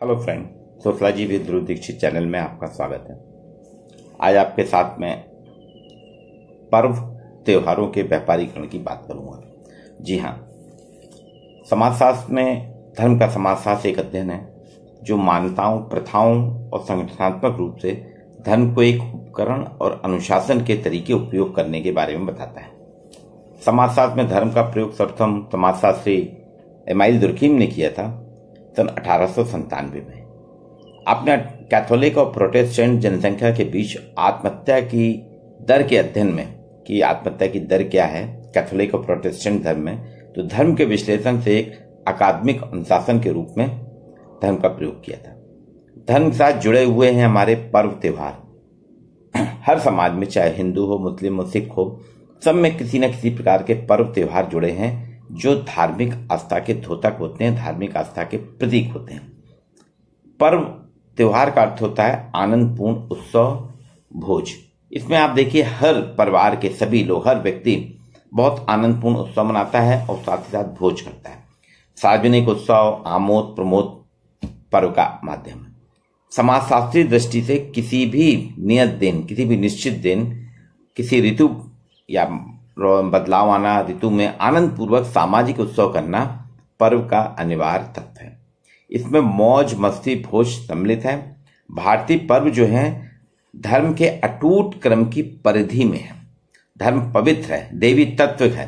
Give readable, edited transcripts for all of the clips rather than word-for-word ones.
Hello friend, sociology with Dhruv Dixit channel में आपका स्वागत है। आज आपके साथ में पर्व त्योहारों के व्यापारीकरण की बात करूंगा। जी हाँ, समाजशास्त्र में धर्म का समाजशास्त्र एक अध्ययन है जो मान्यताओं, प्रथाओं और संगठनात्मक रूप से धर्म को एक उपकरण और अनुशासन के तरीके उपयोग करने के बारे में बताता है। समाजशास्त्र में धर्म का प्रयोग सर्वप्रथम समाजशास्त्री एमाइल दुर्खीम ने किया था सन 1897 में। आपने कैथोलिक और प्रोटेस्टेंट जनसंख्या के बीच आत्महत्या की दर के अध्ययन में कि आत्महत्या की दर क्या है कैथोलिक और प्रोटेस्टेंट धर्म में, तो धर्म के विश्लेषण से एक अकादमिक अनुशासन के रूप में धर्म का प्रयोग किया था। धर्म के साथ जुड़े हुए हैं हमारे पर्व त्योहार। हर समाज में, चाहे हिंदू हो, मुस्लिम हो, सिख हो, सब में किसी न किसी प्रकार के पर्व त्योहार जुड़े हैं जो धार्मिक आस्था के द्योतक होते हैं, धार्मिक आस्था के प्रतीक होते हैं। पर्व त्योहार का अर्थ होता है आनंदपूर्ण उत्सव, भोज। इसमें आप देखिए हर परिवार के सभी लोग, हर व्यक्ति बहुत आनंदपूर्ण उत्सव मनाता है और साथ ही साथ भोज करता है। सार्वजनिक उत्सव, आमोद प्रमोद पर्व का माध्यम है। समाजशास्त्रीय दृष्टि से किसी भी नियत दिन, किसी भी निश्चित दिन, किसी ऋतु या बदलाव आना, ऋतु में आनंद पूर्वक सामाजिक उत्सव करना पर्व का अनिवार्य तत्व है। इसमें मौज मस्ती भोज सम्मिलित है। भारतीय पर्व जो है धर्म के अटूट क्रम की परिधि में है। धर्म पवित्र है, देवी तत्व है।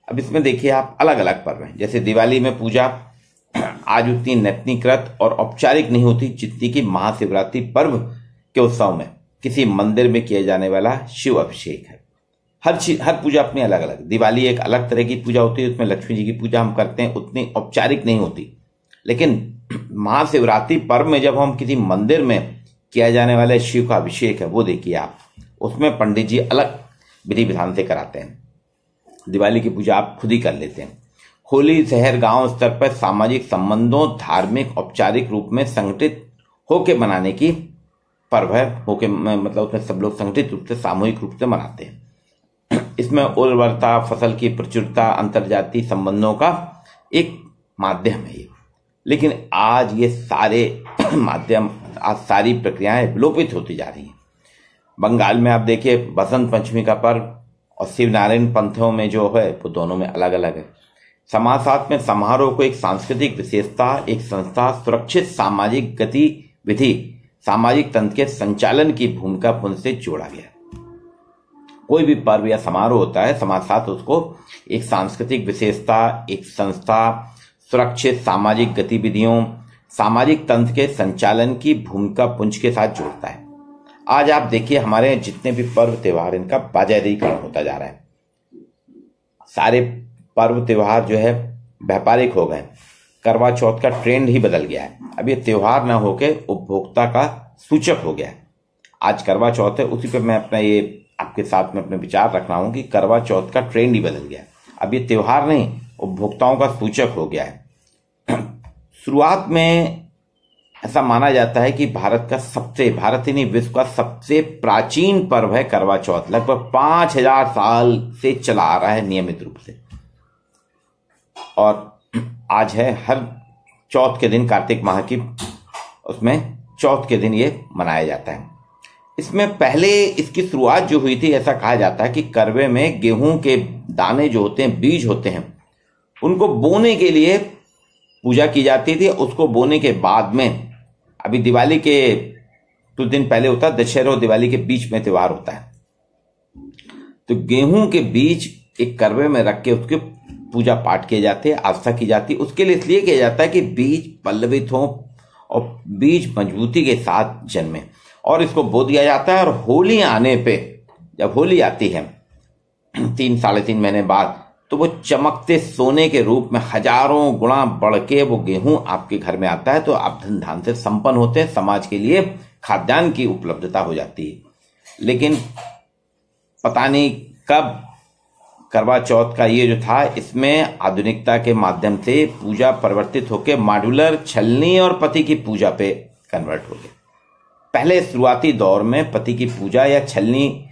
अब इसमें देखिए आप अलग अलग पर्व हैं। जैसे दिवाली में पूजा आज उतनी नतनीकृत और औपचारिक नहीं होती जितनी कि महाशिवरात्रि पर्व के उत्सव में किसी मंदिर में किया जाने वाला शिव अभिषेक है। हर पूजा अपनी अलग अलग। दिवाली एक अलग तरह की पूजा होती है, उसमें लक्ष्मी जी की पूजा हम करते हैं, उतनी औपचारिक नहीं होती। लेकिन महाशिवरात्रि पर्व में जब हम किसी मंदिर में किया जाने वाले शिव का अभिषेक है, वो देखिए आप, उसमें पंडित जी अलग विधि विधान से कराते हैं। दिवाली की पूजा आप खुद ही कर लेते हैं। होली शहर गांव स्तर पर सामाजिक संबंधों, धार्मिक औपचारिक रूप में संगठित होके मनाने की पर्व है। होके मतलब उसमें सब लोग संगठित रूप से, सामूहिक रूप से मनाते हैं। इसमें उर्वरता, फसल की प्रचुरता, अंतर्जातीय संबंधों का एक माध्यम है ये। लेकिन आज ये सारे माध्यम, आज सारी प्रक्रियाएं विलोपित होती जा रही हैं। बंगाल में आप देखिए बसंत पंचमी का पर्व और शिव नारायण पंथों में जो है वो दोनों में अलग अलग है। समाजशास्त्र में समारोह को एक सांस्कृतिक विशेषता, एक संस्था, सुरक्षित सामाजिक गतिविधि, सामाजिक तंत्र के संचालन की भूमिका पुनः से जोड़ा गया। कोई भी पर्व या समारोह होता है, समाजशास्त्र उसको एक सांस्कृतिक विशेषता, एक संस्था, सुरक्षित सामाजिक गतिविधियों, सामाजिक तंत्र के संचालन की भूमिका पुंज के साथ जोड़ता है। आज आप देखिए हमारे जितने भी पर्व त्योहार, इनका बाजारीकरण होता जा रहा है। सारे पर्व त्योहार जो है व्यापारिक हो गए। करवा चौथ का ट्रेंड ही बदल गया है। अब ये त्योहार न होके उपभोक्ता का सूचक हो गया है। आज करवा चौथ है, उसी पर मैं अपना ये आपके साथ में अपने विचार रख रहा हूं कि करवा चौथ का ट्रेंड ही बदल गया है। अब ये त्योहार नहीं, उपभोक्ताओं का सूचक हो गया है। शुरुआत में ऐसा माना जाता है कि भारत ही नहीं, विश्व का सबसे प्राचीन पर्व है करवा चौथ। लगभग 5000 साल से चला आ रहा है नियमित रूप से। और आज है हर चौथ के दिन, कार्तिक माह की उसमें चौथ के दिन ये मनाया जाता है। इसमें पहले इसकी शुरुआत जो हुई थी, ऐसा कहा जाता है कि करवे में गेहूं के दाने जो होते हैं, बीज होते हैं, उनको बोने के लिए पूजा की जाती थी। उसको बोने के बाद में, अभी दिवाली के कुछ दिन पहले होता है दशहरा और दिवाली के बीच में त्योहार होता है, तो गेहूं के बीज एक करवे में रख के उसके पूजा पाठ किए जाते हैं, आस्था की जाती है। उसके लिए इसलिए किया जाता है कि बीज पल्लवित हो और बीज मजबूती के साथ जन्मे, और इसको बो दिया जाता है। और होली आने पे, जब होली आती है 3 साढ़े 3 महीने बाद, तो वो चमकते सोने के रूप में हजारों गुणा बढ़ के वो गेहूं आपके घर में आता है। तो आप धन धान से संपन्न होते हैं, समाज के लिए खाद्यान्न की उपलब्धता हो जाती है। लेकिन पता नहीं कब करवा चौथ का ये जो था, इसमें आधुनिकता के माध्यम से पूजा परिवर्तित होकर मॉड्यूलर, छलनी और पति की पूजा पे कन्वर्ट हो गया। पहले शुरुआती दौर में पति की पूजा या छलनी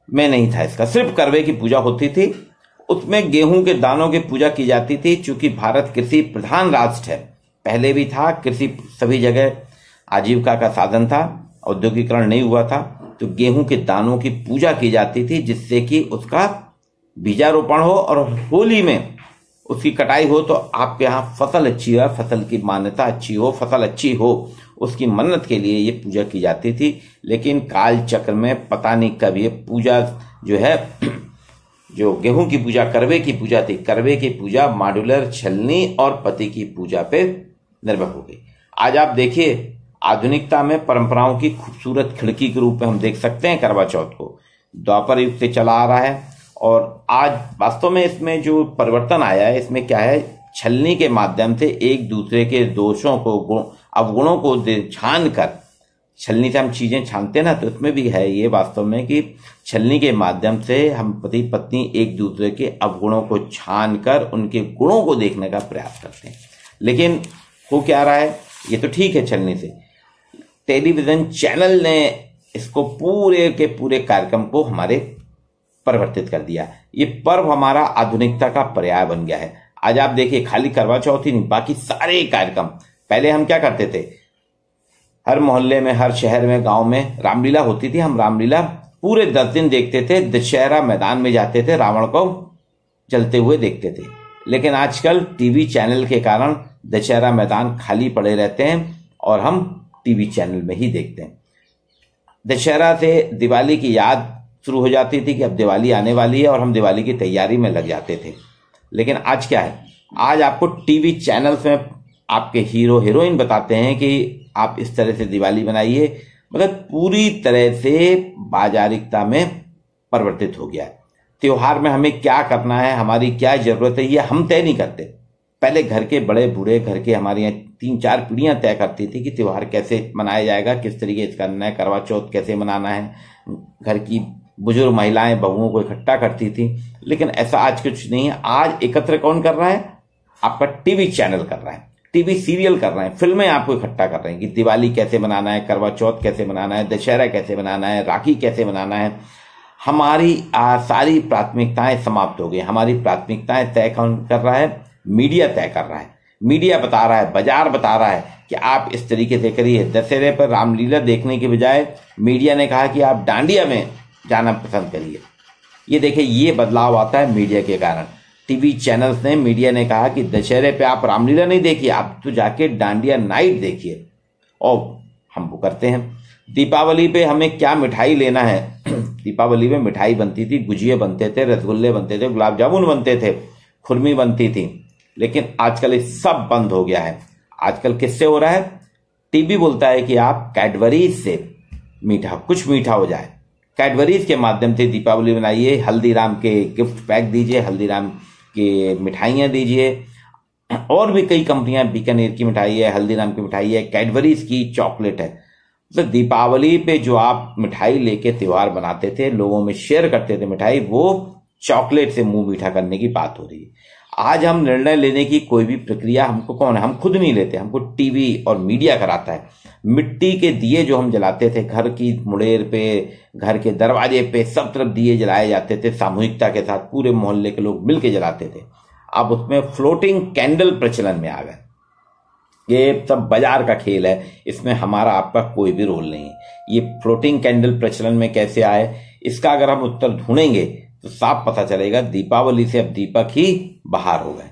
में नहीं था, इसका सिर्फ करवे की पूजा होती थी। उसमें गेहूं के दानों की पूजा की जाती थी। चूंकि भारत कृषि प्रधान राष्ट्र है, पहले भी था, कृषि सभी जगह आजीविका का साधन था, औद्योगिकरण नहीं हुआ था, तो गेहूं के दानों की पूजा की जाती थी जिससे कि उसका बीजारोपण हो और होली में उसकी कटाई हो तो आपके यहाँ फसल अच्छी हो, फसल की मान्यता अच्छी हो, फसल अच्छी हो, उसकी मन्नत के लिए ये पूजा की जाती थी। लेकिन काल चक्र में पता नहीं कब ये पूजा जो है जो गेहूं की पूजा, करवे की पूजा थी, करवे की पूजा मॉड्यूलर छलनी और पति की पूजा पे निर्भर हो गई। आज आप देखिए आधुनिकता में परंपराओं की खूबसूरत खिड़की के रूप में हम देख सकते हैं करवा चौथ को। द्वापर युग से चला आ रहा है और आज वास्तव में इसमें जो परिवर्तन आया है, इसमें क्या है, छलनी के माध्यम से एक दूसरे के दोषों को, अवगुणों को छान कर, छलनी से हम चीजें छानते ना, तो उसमें भी है ये वास्तव में कि छलनी के माध्यम से हम पति पत्नी एक दूसरे के अवगुणों को छान कर उनके गुणों को देखने का प्रयास करते हैं। लेकिन हो क्या रहा है, ये तो ठीक है छलनी से, टेलीविजन चैनल ने इसको पूरे के पूरे कार्यक्रम को हमारे परिवर्तित कर दिया। ये पर्व हमारा आधुनिकता का पर्याय बन गया है। आज आप देखिए खाली करवा चौथ ही नहीं, बाकी सारे कार्यक्रम, पहले हम क्या करते थे, हर मोहल्ले में, हर शहर में, गांव में रामलीला होती थी, हम रामलीला पूरे 10 दिन देखते थे, दशहरा मैदान में जाते थे, रावण को जलते हुए देखते थे। लेकिन आजकल टीवी चैनल के कारण दशहरा मैदान खाली पड़े रहते हैं और हम टीवी चैनल में ही देखते हैं। दशहरा से दिवाली की याद शुरू हो जाती थी कि अब दिवाली आने वाली है और हम दिवाली की तैयारी में लग जाते थे। लेकिन आज क्या है, आज आपको टीवी चैनल्स में आपके हीरो हीरोइन बताते हैं कि आप इस तरह से दिवाली बनाइए, मतलब पूरी तरह से बाजारिकता में परिवर्तित हो गया है। त्योहार में हमें क्या करना है, हमारी क्या जरूरत है, ये हम तय नहीं करते। पहले घर के बड़े बूढ़े, घर के हमारे यहाँ 3-4 पीढ़ियां तय करती थी कि त्योहार कैसे मनाया जाएगा, किस तरीके से करना है, करवा चौथ कैसे मनाना है। घर की बुजुर्ग महिलाएं बहुओं को इकट्ठा करती थी। लेकिन ऐसा आज कुछ नहीं है। आज एकत्र कौन कर रहा है, आपका टीवी चैनल कर रहा है, टीवी सीरियल कर रहे हैं, फिल्में आपको इकट्ठा कर रहे हैं कि दिवाली कैसे मनाना है, करवा चौथ कैसे मनाना है, दशहरा कैसे मनाना है, राखी कैसे मनाना है। हमारी सारी प्राथमिकताएं समाप्त हो गई। हमारी प्राथमिकताएं तय कौन कर रहा है, मीडिया तय कर रहा है। मीडिया बता रहा है, बाजार बता रहा है कि आप इस तरीके से करिए। दशहरे पर रामलीला देखने के बजाय मीडिया ने कहा कि आप डांडिया में जाना पसंद करिए। ये देखिए, ये बदलाव आता है मीडिया के कारण। टीवी चैनल्स ने, मीडिया ने कहा कि दशहरे पे आप रामलीला नहीं देखिए, आप तो जाके डांडिया नाइट देखिए, और हम वो करते हैं। दीपावली पे हमें क्या मिठाई लेना है, दीपावली में मिठाई बनती थी, गुजिये बनते थे, रसगुल्ले बनते थे, गुलाब जामुन बनते थे, खुरमी बनती थी। लेकिन आजकल ये सब बंद हो गया है। आजकल किससे हो रहा है, टीवी बोलता है कि आप कैडबरीज से मीठा, कुछ मीठा हो जाए, कैडबरीज के माध्यम से दीपावली बनाइए, हल्दीराम के गिफ्ट पैक दीजिए, हल्दीराम की मिठाइयाँ दीजिए। और भी कई कंपनियां, बीकानेर की मिठाई है, हल्दीराम की मिठाई है, कैडबरीज की चॉकलेट है। तो दीपावली पे जो आप मिठाई लेके त्योहार बनाते थे, लोगों में शेयर करते थे मिठाई, वो चॉकलेट से मुंह मीठा करने की बात हो रही है। आज हम निर्णय लेने की कोई भी प्रक्रिया हमको कौन है, हम खुद नहीं लेते, हमको टीवी और मीडिया कराता है। मिट्टी के दिए जो हम जलाते थे, घर की मुड़ेर पे, घर के दरवाजे पे, सब तरफ दिए जलाए जाते थे सामूहिकता के साथ, पूरे मोहल्ले के लोग मिलके जलाते थे। अब उसमें फ्लोटिंग कैंडल प्रचलन में आ गए। ये सब बाजार का खेल है, इसमें हमारा आपका कोई भी रोल नहीं है। ये फ्लोटिंग कैंडल प्रचलन में कैसे आए, इसका अगर हम उत्तर ढूंढेंगे तो साफ पता चलेगा, दीपावली से अब दीपक ही बाहर हो गए।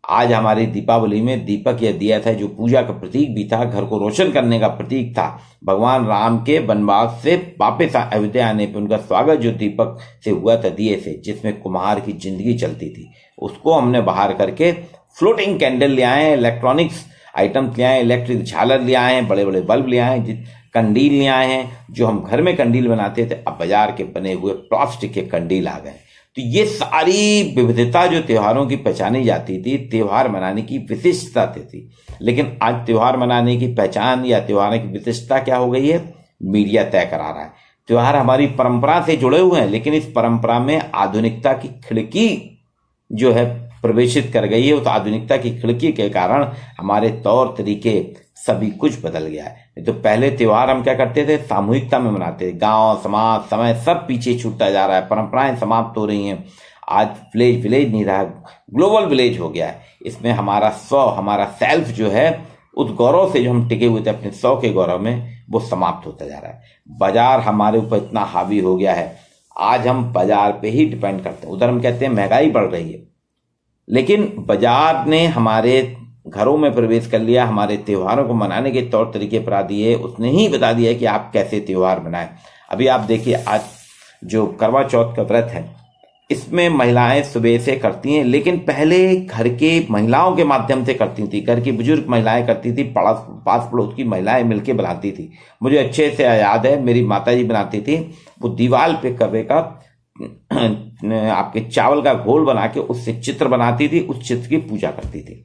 आज हमारी दीपावली में दीपक या दिया था, जो पूजा का प्रतीक भी था, घर को रोशन करने का प्रतीक था। भगवान राम के वनवास से वापस अयोध्या आने पर उनका स्वागत जो दीपक से हुआ था, दिए से, जिसमें कुम्हार की जिंदगी चलती थी, उसको हमने बाहर करके फ्लोटिंग कैंडल ले आए, इलेक्ट्रॉनिक्स आइटम्स ले आए, इलेक्ट्रिक झालर ले आए हैं, बड़े बड़े बल्ब ले आए हैं, कंडील ले आए हैं। जो हम घर में कंडील बनाते थे, अब बाजार के बने हुए प्लास्टिक के कंडील आ गए। तो ये सारी विविधता जो त्योहारों की पहचानी जाती थी, त्योहार मनाने की विशिष्टता थी। लेकिन आज त्योहार मनाने की पहचान या त्योहार की विशिष्टता क्या हो गई है, मीडिया तय करा रहा है। त्योहार हमारी परंपरा से जुड़े हुए हैं, लेकिन इस परंपरा में आधुनिकता की खिड़की जो है प्रवेशित कर गई है। उस आधुनिकता की खिड़की के कारण हमारे तौर तरीके सभी कुछ बदल गया है। तो पहले त्योहार हम क्या करते थे, सामूहिकता में मनाते थे, गांव समाज समय सब पीछे छूटता जा रहा है, परंपराएं समाप्त हो रही हैं। आज विलेज विलेज नहीं रहा, ग्लोबल विलेज हो गया है। इसमें हमारा स्व, हमारा सेल्फ जो है, उस गौरव से जो हम टिके हुए थे अपने स्व के गौरव में, वो समाप्त होता जा रहा है। बाजार हमारे ऊपर इतना हावी हो गया है, आज हम बाजार पे ही डिपेंड करते हैं। उधर हम कहते हैं महंगाई बढ़ रही है, लेकिन बाजार ने हमारे घरों में प्रवेश कर लिया, हमारे त्योहारों को मनाने के तौर तरीके बता दिए, उसने ही बता दिया कि आप कैसे त्योहार मनाएं। अभी आप देखिए, आज जो करवा चौथ का व्रत है, इसमें महिलाएं सुबह से करती हैं, लेकिन पहले घर के महिलाओं के माध्यम से करती थी। घर की बुजुर्ग महिलाएं करती थी, पास पड़ोस की महिलाएं मिलकर बनाती थी। मुझे अच्छे से याद है, मेरी माताजी बनाती थी। वो दीवार पे करवे का आपके चावल का घोल बना के उससे चित्र बनाती थी, उस चित्र की पूजा करती थी।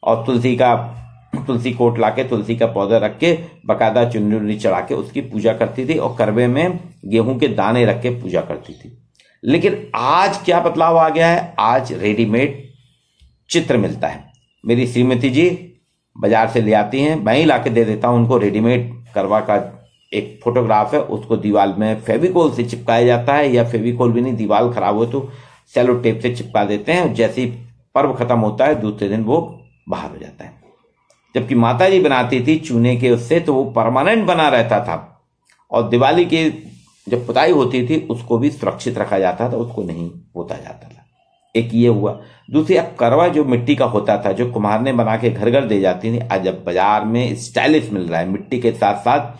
और तुलसी कोट लाके, तुलसी का पौधा रख के, बकायदा चुन्नी चढ़ा के उसकी पूजा करती थी, और करवे में गेहूं के दाने रख के पूजा करती थी। लेकिन आज क्या बदलाव आ गया है, आज रेडीमेड चित्र मिलता है। मेरी श्रीमती जी बाजार से ले आती हैं, मैं ही लाके दे देता हूं उनको। रेडीमेड करवा का एक फोटोग्राफ है, उसको दीवार में फेविकोल से चिपकाया जाता है, या फेविकोल भी नहीं, दीवार खराब हो तो सेलो टेप से चिपका देते हैं। जैसे ही पर्व खत्म होता है, दूसरे दिन वो बाहर हो जाता है। जबकि माता जी बनाती थी चूने के उससे, तो वो परमानेंट बना रहता था। और दिवाली की जब पुताई होती थी, उसको भी सुरक्षित रखा जाता था, उसको नहीं पोता जाता था। एक ये हुआ। दूसरी, अब करवा जो मिट्टी का होता था, जो कुम्हारने बना के घर घर दे जाती थी, आज अब बाजार में स्टाइलिश मिल रहा है। मिट्टी के साथ साथ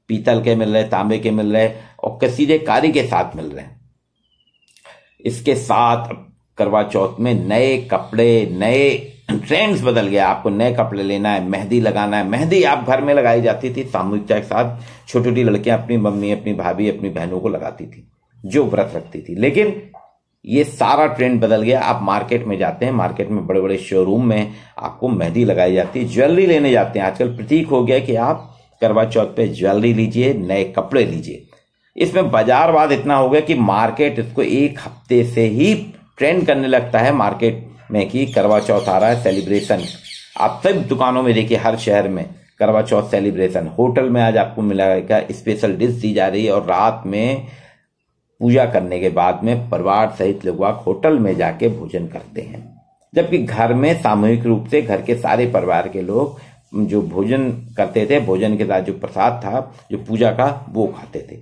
पीतल के मिल रहे, तांबे के मिल रहे, और कसीदे कारी के साथ मिल रहे हैं। इसके साथ करवा चौथ में नए कपड़े, नए ट्रेंड्स बदल गया। आपको नए कपड़े लेना है, मेहंदी लगाना है। मेहंदी आप घर में लगाई जाती थी सामूहिकता के साथ। छोटी छोटी लड़कियां अपनी मम्मी, अपनी भाभी, अपनी बहनों को लगाती थी जो व्रत रखती थी। लेकिन ये सारा ट्रेंड बदल गया। आप मार्केट में जाते हैं, मार्केट में बड़े बड़े शोरूम में आपको मेहंदी लगाई जाती है। ज्वेलरी लेने जाते हैं, आजकल प्रतीक हो गया कि आप करवा चौथ पे ज्वेलरी लीजिए, नए कपड़े लीजिए। इसमें बाजारवाद इतना हो गया कि मार्केट इसको एक हफ्ते से ही ट्रेंड करने लगता है मार्केट में कि करवा चौथ आ रहा है, सेलिब्रेशन। आप सब दुकानों में देखिए, हर शहर में करवा चौथ सेलिब्रेशन। होटल में आज आपको मिलेगा, स्पेशल डिश दी जा रही है, और रात में पूजा करने के बाद में परिवार सहित लोग होटल में जाके भोजन करते हैं। जबकि घर में सामूहिक रूप से घर के सारे परिवार के लोग जो भोजन करते थे, भोजन के साथ जो प्रसाद था, जो पूजा का, वो खाते थे।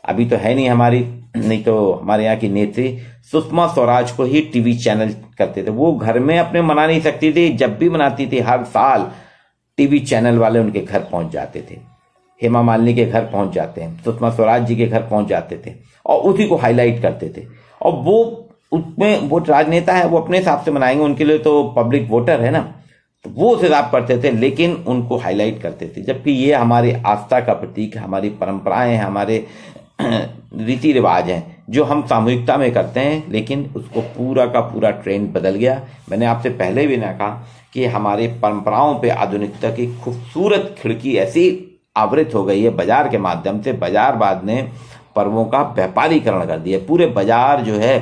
अभी तो है नहीं हमारी, नहीं तो हमारे यहाँ की नेत्री सुषमा स्वराज को ही टीवी चैनल करते थे। वो घर में अपने मना नहीं सकती थी, जब भी मनाती थी हर साल टीवी चैनल वाले उनके घर पहुंच जाते थे। हेमा मालिनी के घर पहुंच जाते हैं, सुषमा स्वराज जी के घर पहुंच जाते थे, और उसी को हाईलाइट करते थे। और वो उसमें वो राजनेता है, वो अपने हिसाब से मनाएंगे, उनके लिए तो पब्लिक वोटर है ना, तो वो उस हिसाब करते थे, लेकिन उनको हाईलाइट करते थे। जबकि ये हमारी आस्था का प्रतीक है, हमारी परंपराएं हैं, हमारे रीति रिवाज हैं जो हम सामूहिकता में करते हैं। लेकिन उसको पूरा का पूरा ट्रेंड बदल गया। मैंने आपसे पहले भी ना कहा कि हमारे परंपराओं पे आधुनिकता की खूबसूरत खिड़की ऐसी आवृत हो गई है बाजार के माध्यम से। बाजारवाद ने पर्वों का व्यापारीकरण कर दिया। पूरे बाजार जो है,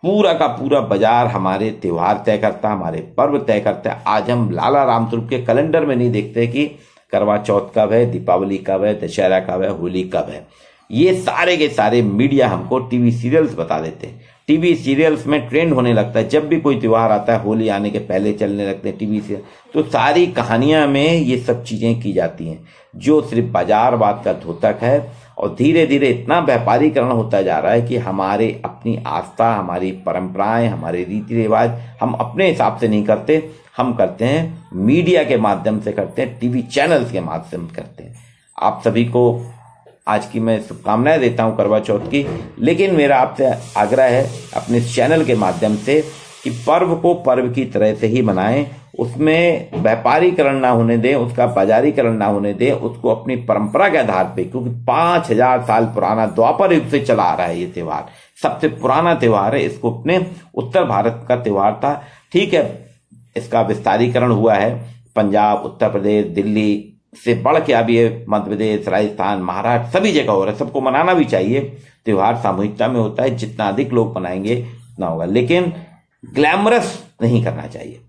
पूरा का पूरा बाजार हमारे त्योहार तय करता है, हमारे पर्व तय करता है। आज हम लाला राम स्वरूप के कैलेंडर में नहीं देखते कि करवा चौथ कब है, दीपावली कब है, दशहरा कब है, होली कब है। ये सारे के सारे मीडिया हमको टीवी सीरियल्स बता देते हैं। टीवी सीरियल्स में ट्रेंड होने लगता है। जब भी कोई त्योहार आता है, होली आने के पहले चलने लगते हैं टीवी सीरियल, तो सारी कहानियां में ये सब चीजें की जाती हैं, जो सिर्फ बाजारवाद का द्योतक है। और धीरे धीरे इतना व्यापारीकरण होता जा रहा है कि हमारे अपनी आस्था, हमारी परंपराएं, हमारे रीति रिवाज हम अपने हिसाब से नहीं करते, हम करते हैं मीडिया के माध्यम से करते हैं, टीवी चैनल्स के माध्यम से करते हैं। आप सभी को आज की मैं शुभकामनाएं देता हूं करवा चौथ की। लेकिन मेरा आपसे आग्रह है अपने चैनल के माध्यम से कि पर्व को पर्व की तरह से ही मनाएं, उसमें व्यापारीकरण ना होने दें, उसका बाजारीकरण ना होने दें, उसको अपनी परंपरा के आधार पे, क्योंकि 5000 साल पुराना द्वापर युग से चला आ रहा है ये त्योहार, सबसे पुराना त्योहार है। इसको अपने उत्तर भारत का त्योहार था, ठीक है, इसका विस्तारीकरण हुआ है पंजाब, उत्तर प्रदेश, दिल्ली से बढ़ के अभी मध्य प्रदेश, राजस्थान, महाराष्ट्र, सभी जगह हो रहा है। सबको मनाना भी चाहिए, त्योहार सामूहिकता में होता है, जितना अधिक लोग मनाएंगे उतना होगा। लेकिन ग्लैमरस नहीं करना चाहिए।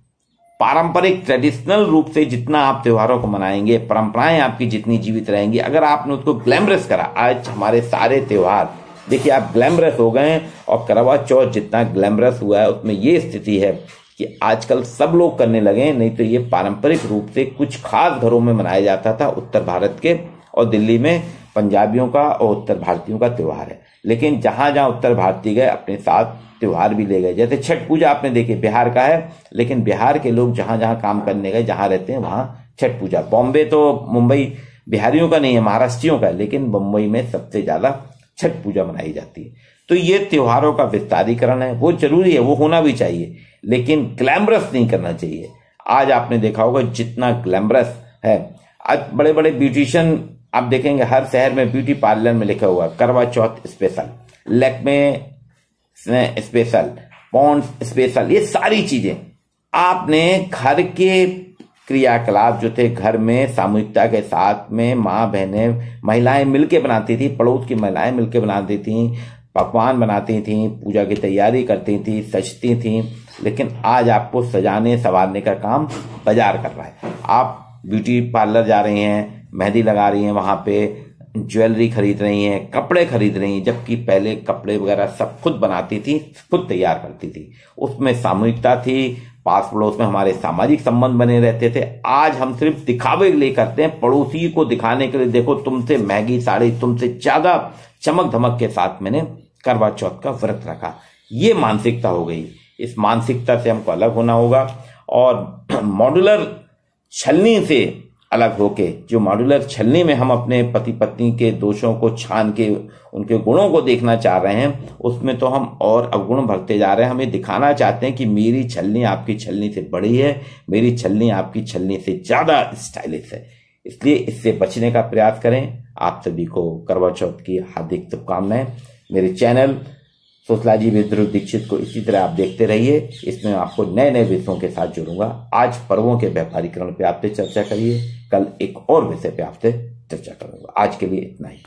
पारंपरिक ट्रेडिशनल रूप से जितना आप त्योहारों को मनाएंगे, परंपराएं आपकी जितनी जीवित रहेंगी, अगर आपने उसको ग्लैमरस करा, आज हमारे सारे त्योहार देखिए आप ग्लैमरस हो गए हैं, और करवा चौथ जितना ग्लैमरस हुआ है उसमें ये स्थिति है कि आजकल सब लोग करने लगे हैं। नहीं तो ये पारंपरिक रूप से कुछ खास घरों में मनाया जाता था उत्तर भारत के, और दिल्ली में पंजाबियों का और उत्तर भारतीयों का त्यौहार है। लेकिन जहां जहां उत्तर भारतीय गए अपने साथ त्योहार भी ले गए। जैसे छठ पूजा आपने देखी बिहार का है, लेकिन बिहार के लोग जहां जहां काम करने गए, जहां रहते हैं वहां छठ पूजा। बॉम्बे तो मुंबई बिहारियों का नहीं है, महाराष्ट्रियों का है, लेकिन मुंबई में सबसे ज्यादा छठ पूजा मनाई जाती है। तो ये त्योहारों का विस्तारीकरण है, वो जरूरी है, वो होना भी चाहिए, लेकिन ग्लैमरस नहीं करना चाहिए। आज आपने देखा होगा जितना ग्लैमरस है, आज बड़े बड़े ब्यूटिशियन आप देखेंगे हर शहर में ब्यूटी पार्लर में लिखा हुआ Karva Chauth special, Lakme special, Ponds special, ये सारी चीजें आपने घर के क्रियाकलाप जो थे घर में सामूहिकता के साथ में माँ बहनें महिलाएं मिलके बनाती थी, पड़ोस की महिलाएं मिलके बनाती थी, पकवान बनाती थी, पूजा की तैयारी करती थी, सजती थी। लेकिन आज आपको सजाने संवारने का काम बाजार कर रहा है। आप ब्यूटी पार्लर जा रही हैं, मेहंदी लगा रही हैं, वहां पे ज्वेलरी खरीद रही हैं, कपड़े खरीद रही हैं, जबकि पहले कपड़े वगैरह सब खुद बनाती थी, खुद तैयार करती थी। उसमें सामूहिकता थी, पास पड़ोस में हमारे सामाजिक संबंध बने रहते थे। आज हम सिर्फ दिखावे के लिए करते हैं, पड़ोसी को दिखाने के लिए, देखो तुमसे महंगी साड़ी, तुमसे ज्यादा चमक धमक के साथ मैंने करवा चौथ का व्रत रखा। ये मानसिकता हो गई। इस मानसिकता से हमको अलग होना होगा और मॉड्यूलर छलनी से अलग होके, जो मॉड्यूलर छलनी में हम अपने पति पत्नी के दोषों को छान के उनके गुणों को देखना चाह रहे हैं, उसमें तो हम और अवगुण भरते जा रहे हैं। हमें दिखाना चाहते हैं कि मेरी छलनी आपकी छलनी से बड़ी है, मेरी छलनी आपकी छलनी से ज्यादा स्टाइलिश है। इसलिए इससे बचने का प्रयास करें। आप सभी को करवा चौथ की हार्दिक शुभकामनाएं। मेरे channel sociology with Dhruv Dixit को इसी तरह आप देखते रहिए। इसमें आपको नए नए विषयों के साथ जोड़ूंगा। आज पर्वों के व्यापारीकरण पे आपसे चर्चा करिए, कल एक और विषय पे आपसे चर्चा करूंगा। आज के लिए इतना ही।